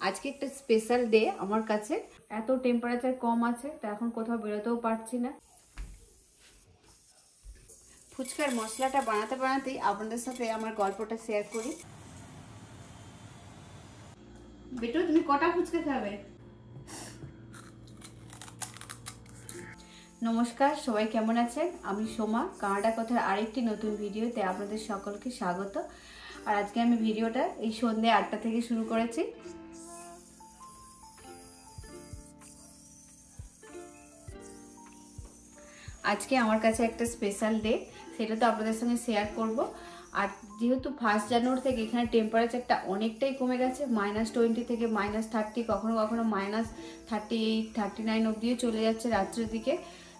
আজকে একটা special day আমার কাছে। এত টেম্পারেচার কম আছে, তো এখন কোথাও বেরোতেও পারছি না। ফুচকার মশলাটা বানাতে বানাতেই আপনাদের সাথে আমার গল্পটা শেয়ার করি। বেটু, তুমি কটা ফুচকা খাবে? নমস্কার, সবাই কেমন আছেন? আমি সোমা, কানাডা কথার আরেকটি নতুন ভিডিওতে আপনাদের সকলকে স্বাগত। আর আজকে আমি ভিডিওটা এই সন্ধ্যে 8টা থেকে শুরু করেছি। আজকে আমার কাছে একটা স্পেশাল ডে, সেটা তো আপনাদের সঙ্গে শেয়ার করব। আর যেহেতু 1 জানুয়ারি থেকে এখানে টেম্পারেচারটা অনেকটাই কমে গেছে, -20 থেকে -30, কখনো কখনো -38, 39 অবধিও চলে যাচ্ছে রাত্রের দিকে।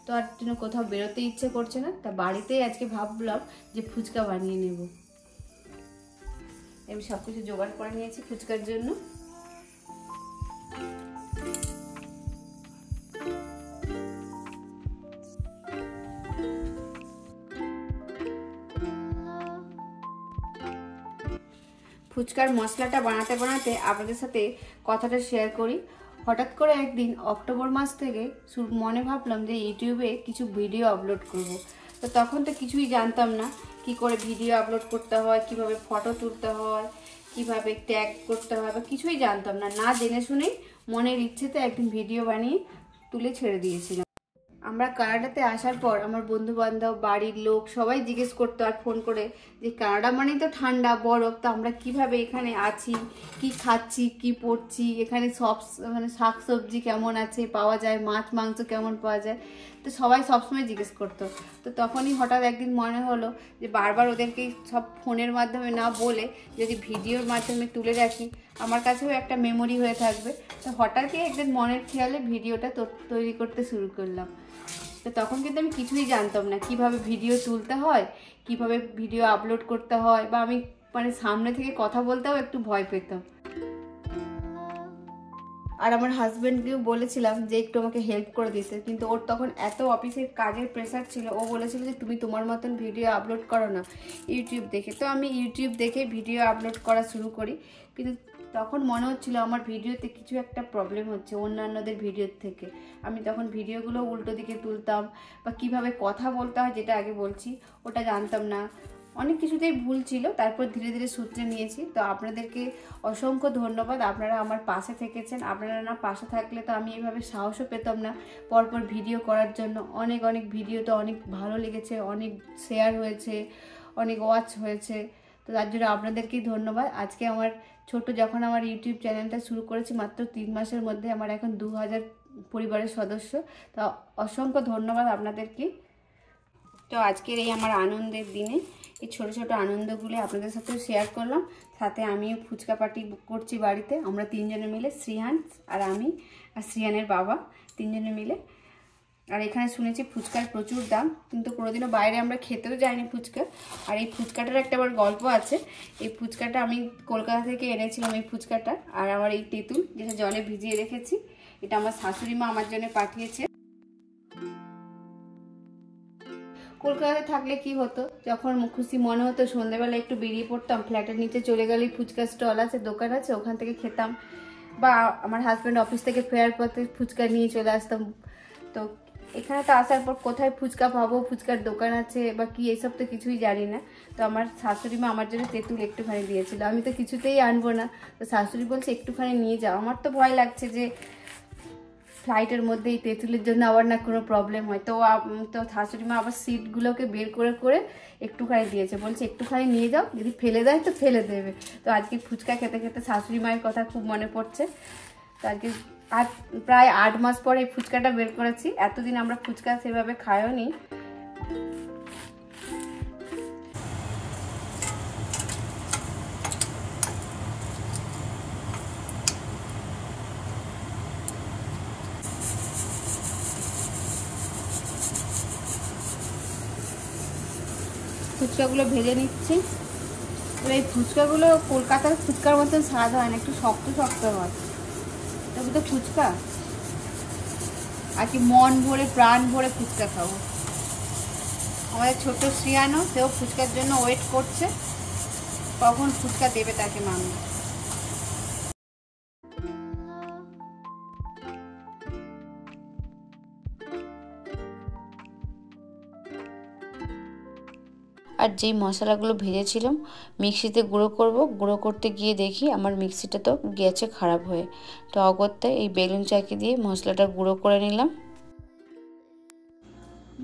তো আর কোথাও বেরোতে ইচ্ছে করছে না, তা বাড়িতেই আজকে ভাবলাম যে ফুচকা বানিয়ে নেব। আমি সব কিছু জোগাড় করে নিয়েছি ফুচকার জন্য। ফুচকার মশলাটা বানাতে বানাতে আপনাদের সাথে কথাটা শেয়ার করি। হঠাৎ করে একদিন অক্টোবর মাস থেকে মনে ভাবলাম যে ইউটিউবে কিছু ভিডিও আপলোড করব। তো তখন তো কিছুই জানতাম না, কি করে ভিডিও আপলোড করতে হয়, কিভাবে ফটো তুলতে হয়, কিভাবে ট্যাগ করতে হয়, বা কিছুই জানতাম না। না জেনে শুনেই মনের ইচ্ছেতে একদিন ভিডিও বানিয়ে তুলে ছেড়ে দিয়েছিলাম। আমরা কানাডাতে আসার পর আমার বন্ধু বান্ধব, বাড়ির লোক সবাই জিজ্ঞেস করতো আর ফোন করে যে কানাডা মানেই তো ঠান্ডা, বরফ, তো আমরা কিভাবে এখানে আছি, কি খাচ্ছি, কি পড়ছি, এখানে সব মানে শাকসবজি কেমন আছে পাওয়া যায়, মাছ মাংস কেমন পাওয়া যায়, তো সবাই সবসময় জিজ্ঞেস করতো। তো তখনই হঠাৎ একদিন মনে হলো যে বারবার ওদেরকে সব ফোনের মাধ্যমে না বলে যদি ভিডিওর মাধ্যমে তুলে রাখি, আমার কাছেও একটা মেমোরি হয়ে থাকবে। তো হঠাৎই একদিন মনের খেয়ালে ভিডিওটা তৈরি করতে শুরু করলাম। তো তখন কিন্তু আমি কিছুই জানতাম না কিভাবে ভিডিও তুলতে হয়, কিভাবে ভিডিও আপলোড করতে হয়, বা আমি মানে সামনে থেকে কথা বলতেও একটু ভয় পেতাম। আর আমার হাজব্যান্ডকেও বলেছিলাম যে একটু আমাকে হেল্প করে দিতে, কিন্তু ওর তখন এত অফিসের কাজের প্রেশার ছিল, ও বলেছিল যে তুমি তোমার মতন ভিডিও আপলোড করো না ইউটিউব দেখে। তো আমি ইউটিউব দেখে ভিডিও আপলোড করা শুরু করি, কিন্তু তখন মনে হচ্ছিল আমার ভিডিওতে কিছু একটা প্রবলেম হচ্ছে অন্যান্যদের ভিডিওর থেকে। আমি তখন ভিডিওগুলো উল্টো দিকে তুলতাম, বা কিভাবে কথা বলতে হয়, যেটা আগে বলছি, ওটা জানতাম না। অনেক কিছুতেই ভুল ছিল, তারপর ধীরে ধীরে সূত্রে নিয়েছি। তো আপনাদেরকে অসংখ্য ধন্যবাদ, আপনারা আমার পাশে থেকেছেন। আপনারা না পাশে থাকলে তো আমি এইভাবে সাহসও পেতাম না পরপর ভিডিও করার জন্য। অনেক ভিডিও তো অনেক ভালো লেগেছে, অনেক শেয়ার হয়েছে, অনেক ওয়াচ হয়েছে। তো তার জন্য আপনাদেরকেই ধন্যবাদ। আজকে আমার যখন আমার ইউটিউব চ্যানেলটা শুরু করেছি মাত্র 3 মাসের মধ্যে আমার এখন 2000 পরিবারের সদস্য। তা অসংখ্য ধন্যবাদ আপনাদেরকে। তো আজকের এই আমার আনন্দের দিনে এই ছোট ছোট আনন্দগুলো আপনাদের সাথে শেয়ার করলাম। সাথে আমিও ফুচকা পার্টি করছি বাড়িতে, আমরা 3 জনে মিলে, শ্রীহান আর আমি আর শ্রীহানের বাবা, 3 জনে মিলে। আর এখানে শুনেছি ফুচকার প্রচুর দাম, কিন্তু কোনোদিনও বাইরে আমরা খেতেও যাইনি ফুচকা। আর এই ফুচকাটার একটা আবার গল্প আছে। এই ফুচকাটা আমি কলকাতা থেকে এনেছিলাম, এই ফুচকাটা। আর আমার এই তেঁতুল, যেটা জলে ভিজিয়ে রেখেছি, এটা আমার শাশুড়ি মা আমার জন্য পাঠিয়েছে। কলকাতায় থাকলে কি হতো, যখন খুশি মনে হতো সন্ধ্যেবেলা একটু বেরিয়ে পড়তাম, ফ্ল্যাটের নিচে চলে গেলেই ফুচকা স্টল আছে, দোকান আছে, ওখান থেকে খেতাম। বা আমার হাজব্যান্ড অফিস থেকে ফেরার পথে ফুচকা নিয়ে চলে আসতাম। তো এখানে তো আসার পর কোথায় ফুচকা পাবো, ফুচকার দোকান আছে বা কি, এসব তো কিছুই জানি না। তো আমার শাশুড়ি মা আমার জন্য তেঁতুল একটুখানি দিয়েছিল, আমি তো কিছুতেই আনবো না। তো শাশুড়ি বলছে একটুখানি নিয়ে যাও। আমার তো ভয় লাগছে যে ফ্লাইটের মধ্যে এই তেঁতুলের জন্য আবার না কোনো প্রবলেম হয়। তো শাশুড়ি মা আবার সিটগুলোকে বের করে করে একটুখানি দিয়েছে, বলছে একটুখানি নিয়ে যাও, যদি ফেলে দেয় তো ফেলে দেবে। তো আজকে ফুচকা খেতে খেতে শাশুড়ি মায়ের কথা খুব মনে পড়ছে। তো আজকে প্রায় 8 মাস পরে এই ফুচকাটা বের করেছি। এতদিন আমরা ফুচকা সেভাবে খাইও নি। ফুচকাগুলো ভেজে নিচ্ছি। এবার এই ফুচকাগুলো কলকাতার ফুচকার মতন স্বাদ হয় না, একটু শক্ত শক্ত হয়। তবে তো ফুচকা আর কি মন ভরে প্রাণ ভরে ফুচকা খাবো। আমাদের ছোট শ্রিয়ানো, সেও ফুচকার জন্য ওয়েট করছে, কখন ফুচকা দেবে তাকে মামি। আর যেই মশলাগুলো ভেজেছিলাম মিক্সিতে গুঁড়ো করব। গুঁড়ো করতে গিয়ে দেখি আমার মিক্সিটা তো গেছে খারাপ হয়ে। তো অগত্যায় এই বেলুন চাকি দিয়ে মশলাটা গুঁড়ো করে নিলাম।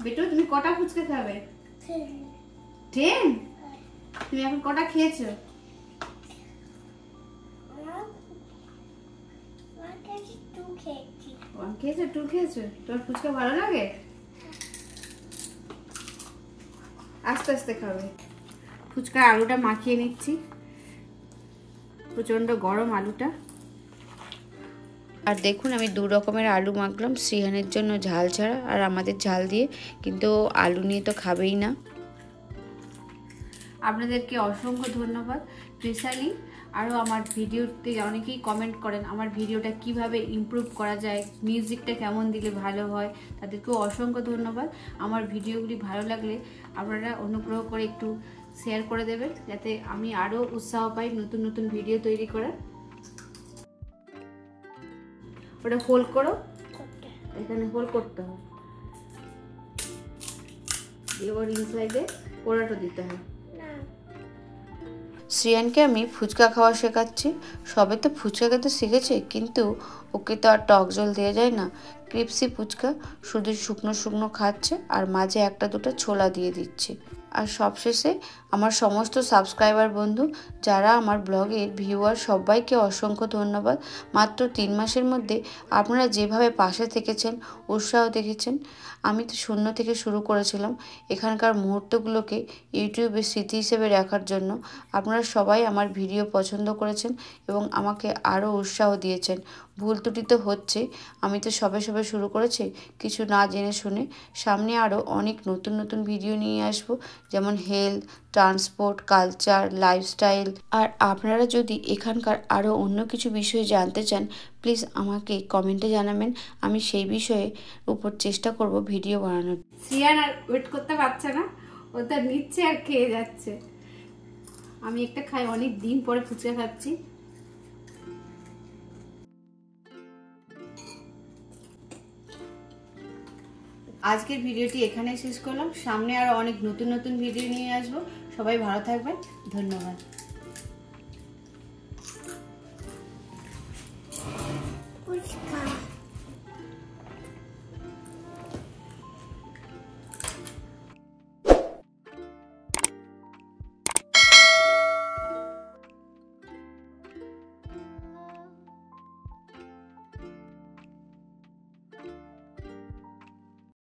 বেটু তুমি কটা ফুচকা খাবে? 10? তুমি এখন কটা খেয়েছো? খেয়েছো, 2 খেয়েছো। তোমার ফুচকা ভালো লাগে? আস্তে আস্তে খাবে। ফুচকার আলুটা মাখিয়ে নিচ্ছি, প্রচন্ড গরম আলুটা। আর দেখুন আমি 2 রকমের আলু মাখলাম, শ্রীহানের জন্য ঝাল ছাড়া আর আমাদের ঝাল দিয়ে, কিন্তু আলু নিয়ে তো খাবেই না। আপনাদেরকে অসংখ্য ধন্যবাদ। স্পেশালি আরও আমার ভিডিওতে অনেকেই কমেন্ট করেন আমার ভিডিওটা কিভাবে ইমপ্রুভ করা যায়, মিউজিকটা কেমন দিলে ভালো হয়, তাদেরকেও অসংখ্য ধন্যবাদ। আমার ভিডিওগুলি ভালো লাগলে আপনারা অনুগ্রহ করে একটু শেয়ার করে দেবেন, যাতে আমি আরও উৎসাহ পাই নতুন নতুন ভিডিও তৈরি করার। ওটা হোল করো, এখানে হোল করতে হয়, এবার ইনসাইডে পোড়াটা দিতে হয়। শ্রিয়ানকে আমি ফুচকা খাওয়া শেখাচ্ছি। সবে তো ফুচকা খেতে শিখেছে, কিন্তু ওকে তো আর টক জল দেওয়া যায় না। ক্রিপসি ফুচকা শুধু শুকনো শুকনো খাচ্ছে, আর মাঝে একটা দুটো ছোলা দিয়ে দিচ্ছি। আর সবশেষে আমার সমস্ত সাবস্ক্রাইবার বন্ধু যারা আমার ব্লগের ভিউয়ার, সবাইকে অসংখ্য ধন্যবাদ। মাত্র 3 মাসের মধ্যে আপনারা যেভাবে পাশে থেকেছেন, উৎসাহ দেখেছেন। আমি তো শূন্য থেকে শুরু করেছিলাম এখানকার মুহূর্তগুলোকে ইউটিউবে স্মৃতি হিসেবে রাখার জন্য। আপনারা সবাই আমার ভিডিও পছন্দ করেছেন এবং আমাকে আরও উৎসাহ দিয়েছেন। ভুল ত্রুটি তো হচ্ছে, আমি তো সবে সবে শুরু করেছি, কিছু না জেনে শুনে। সামনে আরও অনেক নতুন নতুন ভিডিও নিয়ে আসবো, যেমন হেলথ, ট্রান্সপোর্ট, কালচার, লাইফস্টাইল। আর আপনারা যদি এখানকার আরও অন্য কিছু বিষয়ে জানতে চান, প্লিজ আমাকে কমেন্টে জানাবেন। আমি সেই বিষয়ে উপর চেষ্টা করব ভিডিও বানানোর। শ্রিয়ান আর ওয়েট করতে পারছে না, ও তো নিচ্ছে আর খেয়ে যাচ্ছে। আমি একটা খাই, অনেক দিন পরে ফুচকা খাচ্ছি। আজকের ভিডিওটি এখানে শেষ করলাম। সামনে আরো অনেক নতুন নতুন ভিডিও নিয়ে আসবো। সবাই ভালো থাকবেন, ধন্যবাদ।